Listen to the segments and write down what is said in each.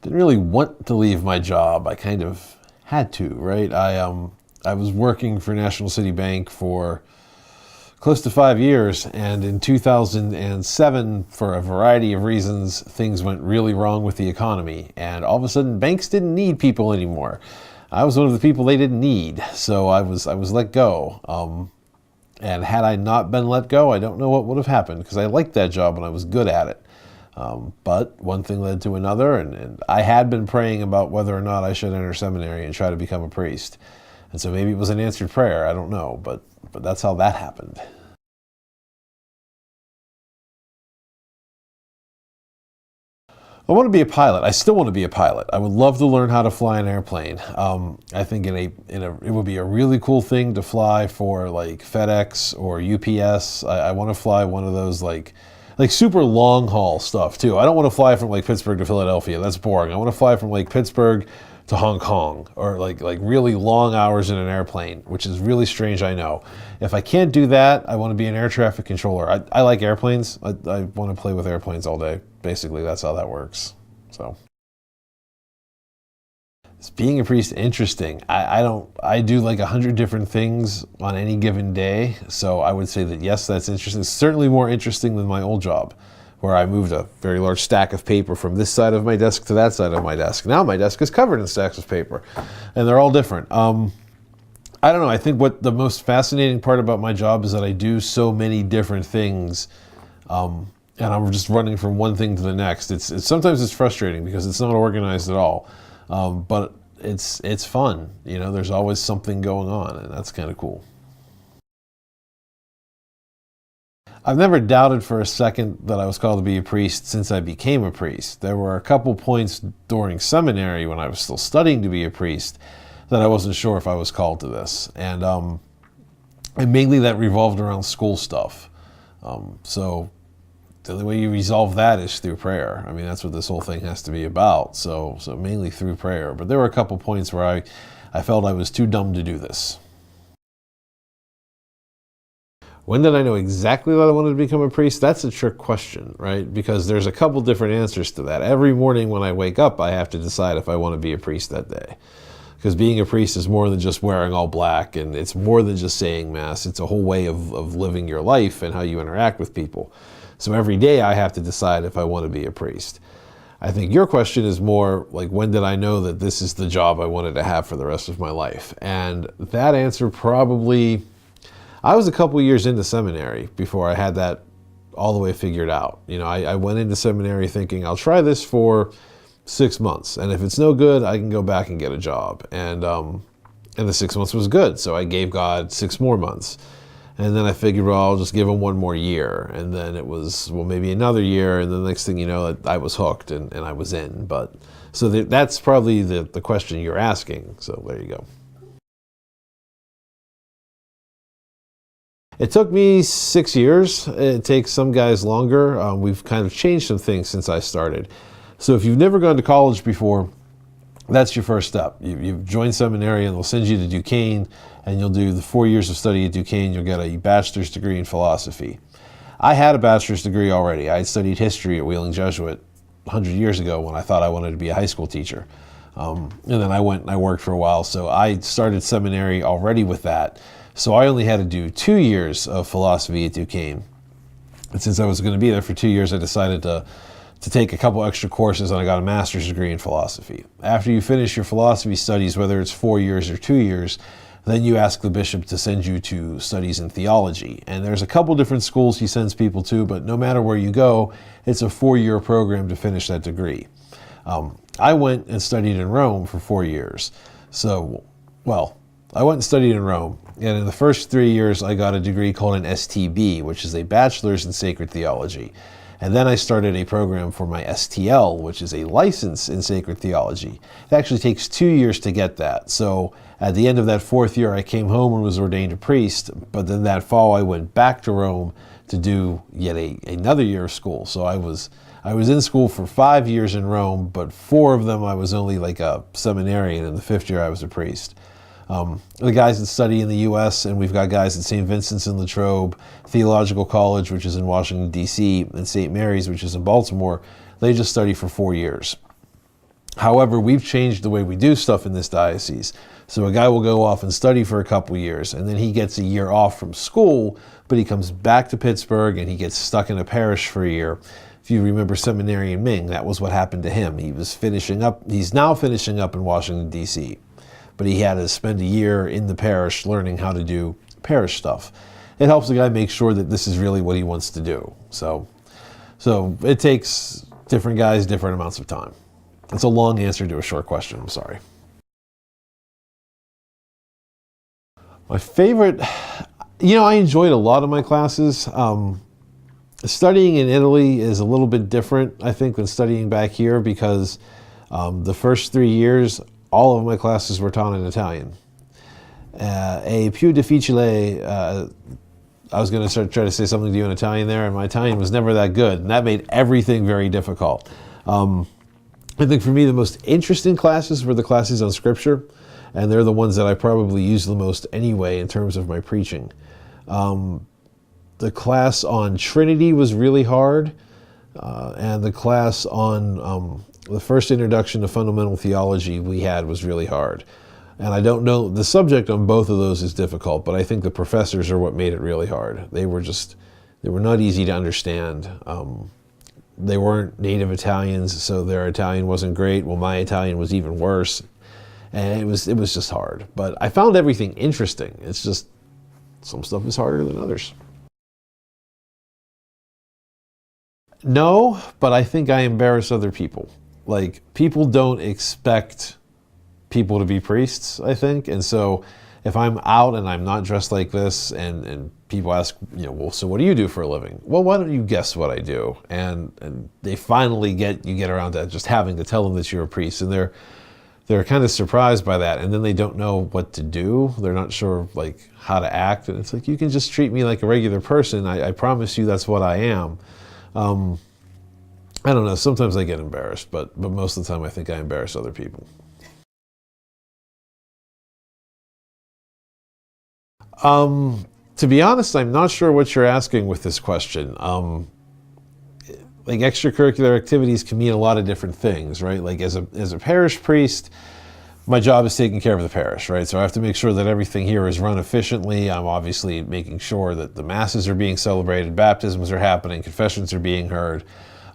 didn't really want to leave my job. I kind of had to, right? I was working for National City Bank for close to 5 years, and in 2007, for a variety of reasons, things went really wrong with the economy, and all of a sudden banks didn't need people anymore. I was one of the people they didn't need, so I was let go. And had I not been let go, I don't know what would have happened, because I liked that job and I was good at it. But one thing led to another, and I had been praying about whether or not I should enter seminary and try to become a priest. And so maybe it was an answered prayer, I don't know, but that's how that happened. I want to be a pilot. I still want to be a pilot. I would love to learn how to fly an airplane. I think it would be a really cool thing to fly for like FedEx or UPS. I want to fly one of those like super long haul stuff too. I don't want to fly from like Pittsburgh to Philadelphia. That's boring. I want to fly from like Pittsburgh to Hong Kong, or like really long hours in an airplane, which is really strange, I know. If I can't do that, I want to be an air traffic controller. I like airplanes. I want to play with airplanes all day. Basically, that's how that works. So, is being a priest interesting? I do like 100 different things on any given day. So I would say that yes, that's interesting. It's certainly more interesting than my old job, where I moved a very large stack of paper from this side of my desk to that side of my desk. Now my desk is covered in stacks of paper, and they're all different. I don't know. I think what the most fascinating part about my job is that I do so many different things, and I'm just running from one thing to the next. It's sometimes it's frustrating because it's not organized at all, but it's fun. You know, there's always something going on, and that's kind of cool. I've never doubted for a second that I was called to be a priest since I became a priest. There were a couple points during seminary when I was still studying to be a priest that I wasn't sure if I was called to this. And mainly that revolved around school stuff. So the only way you resolve that is through prayer. I mean, that's what this whole thing has to be about. So mainly through prayer. But there were a couple points where I felt I was too dumb to do this. When did I know exactly that I wanted to become a priest? That's a trick question, right? Because there's a couple different answers to that. Every morning when I wake up, I have to decide if I want to be a priest that day. Because being a priest is more than just wearing all black, and it's more than just saying Mass. It's a whole way of living your life and how you interact with people. So every day I have to decide if I want to be a priest. I think your question is more like, when did I know that this is the job I wanted to have for the rest of my life? And that answer probably... I was a couple years into seminary before I had that all the way figured out. You know, I went into seminary thinking, I'll try this for 6 months, and if it's no good, I can go back and get a job. And the 6 months was good, so I gave God 6 more months. And then I figured, well, I'll just give him 1 more year. And then it was, well, maybe another year, and the next thing you know, I was hooked and I was in. But so that's probably the question you're asking. So there you go. It took me 6 years. It takes some guys longer. We've kind of changed some things since I started. So if you've never gone to college before, that's your first step. You've joined seminary, and they'll send you to Duquesne, and you'll do the 4 years of study at Duquesne. You'll get a bachelor's degree in philosophy. I had a bachelor's degree already. I had studied history at Wheeling Jesuit 100 years ago when I thought I wanted to be a high school teacher. And then I went and I worked for a while. So I started seminary already with that. So I only had to do 2 years of philosophy at Duquesne. And since I was going to be there for 2 years, I decided to take a couple extra courses, and I got a master's degree in philosophy. After you finish your philosophy studies, whether it's 4 years or 2 years, then you ask the bishop to send you to studies in theology. And there's a couple different schools he sends people to, but no matter where you go, it's a 4-year program to finish that degree. I went and studied in Rome for 4 years. I went and studied in Rome, and in the first 3 years, I got a degree called an STB, which is a Bachelor's in Sacred Theology. And then I started a program for my STL, which is a license in Sacred Theology. It actually takes 2 years to get that. So at the end of that 4th year, I came home and was ordained a priest, but then that fall, I went back to Rome to do yet another year of school. So I was in school for 5 years in Rome, but 4 of them I was only like a seminarian, and the 5th year I was a priest. The guys that study in the U.S., and we've got guys at St. Vincent's in Latrobe, Theological College, which is in Washington, D.C., and St. Mary's, which is in Baltimore, they just study for 4 years. However, we've changed the way we do stuff in this diocese. So a guy will go off and study for a couple years, and then he gets a year off from school, but he comes back to Pittsburgh and he gets stuck in a parish for a year. If you remember Seminarian Ming, that was what happened to him. He was finishing up, he's now finishing up in Washington, D.C., but he had to spend a year in the parish learning how to do parish stuff. It helps the guy make sure that this is really what he wants to do. So it takes different guys different amounts of time. It's a long answer to a short question, I'm sorry. My favorite, I enjoyed a lot of my classes. Studying in Italy is a little bit different, I think, than studying back here because the first 3 years, all of my classes were taught in Italian. È più difficile, I was going to try to say something to you in Italian there, and my Italian was never that good, and that made everything very difficult. I think for me, the most interesting classes were the classes on Scripture, and they're the ones that I probably use the most anyway in terms of my preaching. The class on Trinity was really hard, and the class on the first introduction to fundamental theology we had was really hard. And I don't know, the subject on both of those is difficult, but I think the professors are what made it really hard. They were not easy to understand. They weren't native Italians, so their Italian wasn't great. Well, my Italian was even worse. And it was just hard. But I found everything interesting. It's just some stuff is harder than others. No, but I think I embarrass other people. Like, people don't expect people to be priests, I think. And so if I'm out and I'm not dressed like this and people ask, well, so what do you do for a living? Well, why don't you guess what I do? And they finally you get around to just having to tell them that you're a priest. And they're kind of surprised by that. And then they don't know what to do. They're not sure like how to act. And it's like, you can just treat me like a regular person. I promise you that's what I am. I don't know. Sometimes I get embarrassed, but most of the time I think I embarrass other people. To be honest, I'm not sure what you're asking with this question. Like, extracurricular activities can mean a lot of different things, right? Like, as a parish priest, my job is taking care of the parish, right? So I have to make sure that everything here is run efficiently. I'm obviously making sure that the masses are being celebrated, baptisms are happening, confessions are being heard.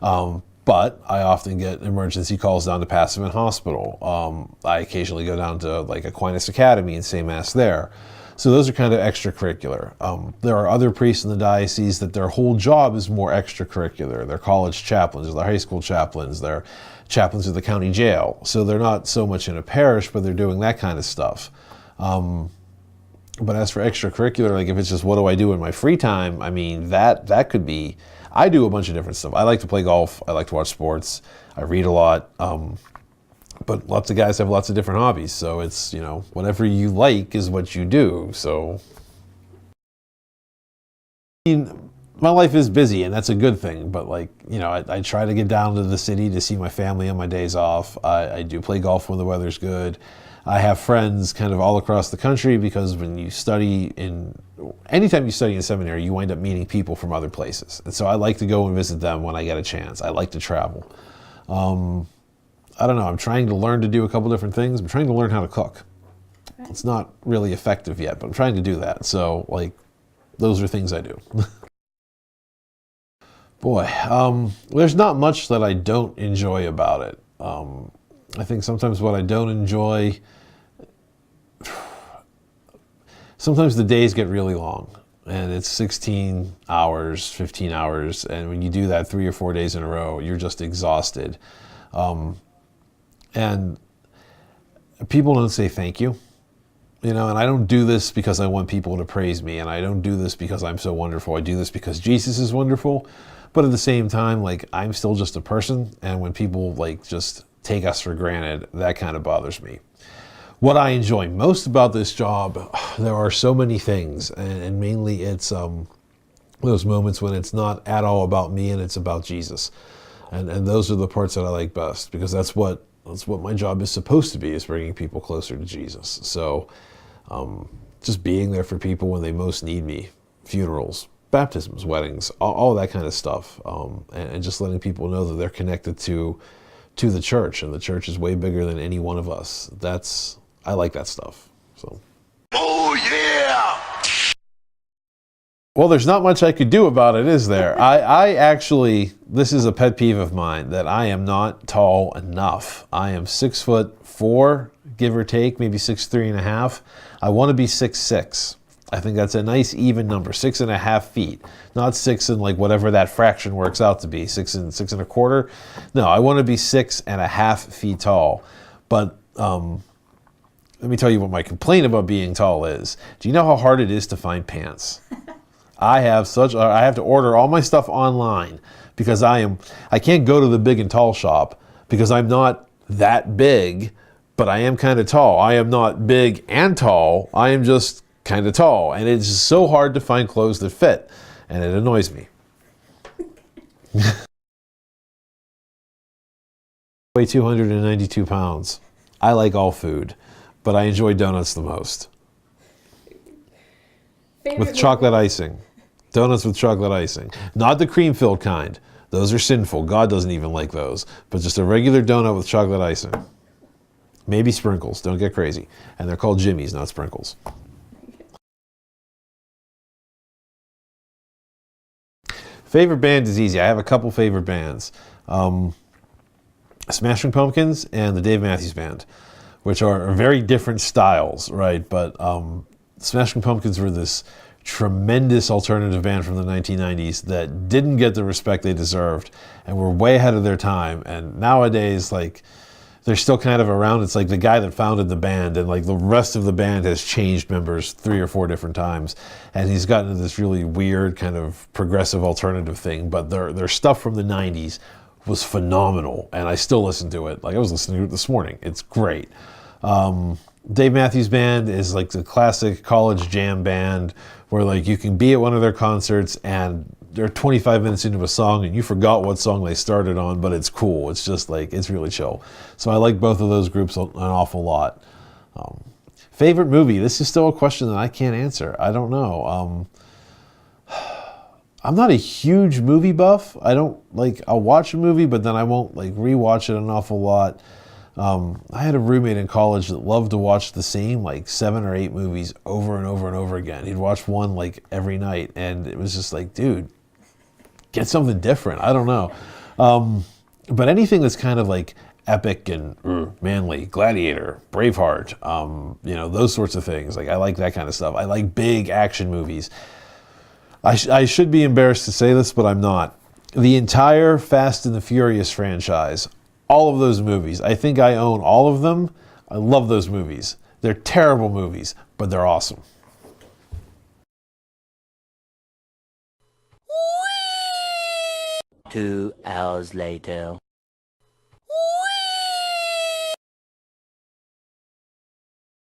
But I often get emergency calls down to Passivant Hospital. I occasionally go down to like Aquinas Academy and say Mass there. So those are kind of extracurricular. There are other priests in the diocese that their whole job is more extracurricular. They're college chaplains, they're high school chaplains, they're chaplains of the county jail. So they're not so much in a parish, but they're doing that kind of stuff. But as for extracurricular, like if it's just what do I do in my free time, I mean, that could be, I do a bunch of different stuff. I like to play golf, I like to watch sports, I read a lot. But lots of guys have lots of different hobbies, so it's, whatever you like is what you do, so. I mean, my life is busy, and that's a good thing, but like, I try to get down to the city to see my family on my days off. I do play golf when the weather's good. I have friends kind of all across the country because when you anytime you study in seminary, you wind up meeting people from other places. And so I like to go and visit them when I get a chance. I like to travel. I don't know, I'm trying to learn to do a couple different things. I'm trying to learn how to cook. Right. It's not really effective yet, but I'm trying to do that. So, like, those are things I do. Boy, there's not much that I don't enjoy about it. I think sometimes what I don't enjoy, sometimes the days get really long. And it's 16 hours, 15 hours. And when you do that 3 or 4 days in a row, you're just exhausted. And people don't say thank you, and I don't do this because I want people to praise me, and I don't do this because I'm so wonderful. I do this because Jesus is wonderful, but at the same time, like, I'm still just a person, and when people like just take us for granted, that kind of bothers me. What I enjoy most about this job, there are so many things, and mainly it's those moments when it's not at all about me and it's about Jesus. And those are the parts that I like best, because that's what my job is supposed to be, is bringing people closer to Jesus. So just being there for people when they most need me, funerals, baptisms, weddings, all that kind of stuff, and just letting people know that they're connected to to the church, and the church is way bigger than any one of us. I like that stuff. So. Oh yeah! Well, there's not much I could do about it, is there? I actually, this is a pet peeve of mine, that I am not tall enough. I am 6'4", give or take, maybe 6'3.5". I want to be 6'6". I think that's a nice even number, 6.5 feet, not 6 and like whatever that fraction works out to be, 6 and 6.25. No, I want to be 6.5 feet tall. But let me tell you what my complaint about being tall is. Do you know how hard it is to find pants? I have to order all my stuff online because I can't go to the big and tall shop because I'm not that big, but I am kind of tall. I am not big and tall. I am just kind of tall, and it's so hard to find clothes that fit, and it annoys me. I weigh 292 pounds. I like all food, but I enjoy donuts the most. With chocolate icing. Donuts with chocolate icing. Not the cream-filled kind. Those are sinful. God doesn't even like those. But just a regular donut with chocolate icing. Maybe sprinkles. Don't get crazy. And they're called Jimmy's, not sprinkles. Favorite band is easy. I have a couple favorite bands. Smashing Pumpkins and the Dave Matthews Band, which are very different styles, right? But Smashing Pumpkins were this tremendous alternative band from the 1990s that didn't get the respect they deserved and were way ahead of their time. And nowadays, like, they're still kind of around. It's like the guy that founded the band, and like the rest of the band has changed members 3 or 4 different times, and he's gotten into this really weird kind of progressive alternative thing. But their stuff from the 90s was phenomenal, and I still listen to it. Like, I was listening to it this morning. It's great. Dave Matthews Band is like the classic college jam band where like you can be at one of their concerts and they're 25 minutes into a song and you forgot what song they started on, but it's cool. It's just like, it's really chill. So I like both of those groups an awful lot. Favorite movie? This is still a question that I can't answer. I don't know. I'm not a huge movie buff. I'll watch a movie, but then I won't like rewatch it an awful lot. I had a roommate in college that loved to watch the same like 7 or 8 movies over and over and over again. He'd watch one like every night, and it was just like, dude, get something different. I don't know. But anything that's kind of like epic and manly, Gladiator, Braveheart, those sorts of things. Like, I like that kind of stuff. I like big action movies. I should be embarrassed to say this, but I'm not. The entire Fast and the Furious franchise, all of those movies, I think I own all of them. I love those movies. They're terrible movies, but they're awesome. 2 hours later.